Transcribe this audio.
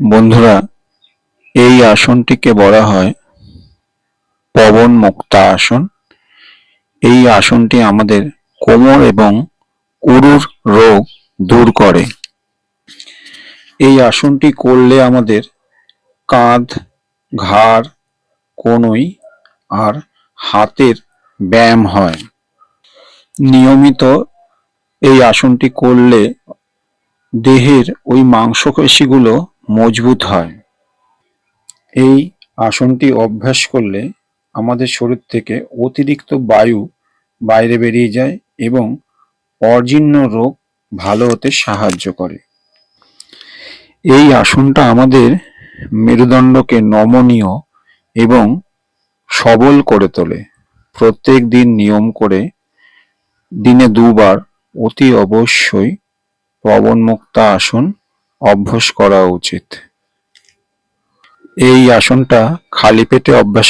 বন্ধুরা, এই আসনটিকে বলা হয় পবন মুক্তা আসন। এই আসনটি আমাদের কোমর এবং উরুর রোগ দূর করে। এই আসনটি করলে আমাদের কাঁধ, ঘাড়, কনুই আর হাতের ব্যায়াম হয়। নিয়মিত এই আসনটি করলে দেহের ওই মাংসপেশিগুলো মজবুত হয়। এই আসনটি অভ্যাস করলে আমাদের শরীর থেকে অতিরিক্ত বায়ু বাইরে বেরিয়ে যায় এবং অজীর্ণ রোগ ভালো হতে সাহায্য করে। এই আসনটা আমাদের মেরুদণ্ডকে নমনীয় এবং সবল করে তোলে। প্রত্যেক দিন নিয়ম করে দিনে দুবার অতি অবশ্যই পবন মুক্তা আসন অভ্যাস করা উচিত। এই আসনটা খালি পেটে অভ্যাস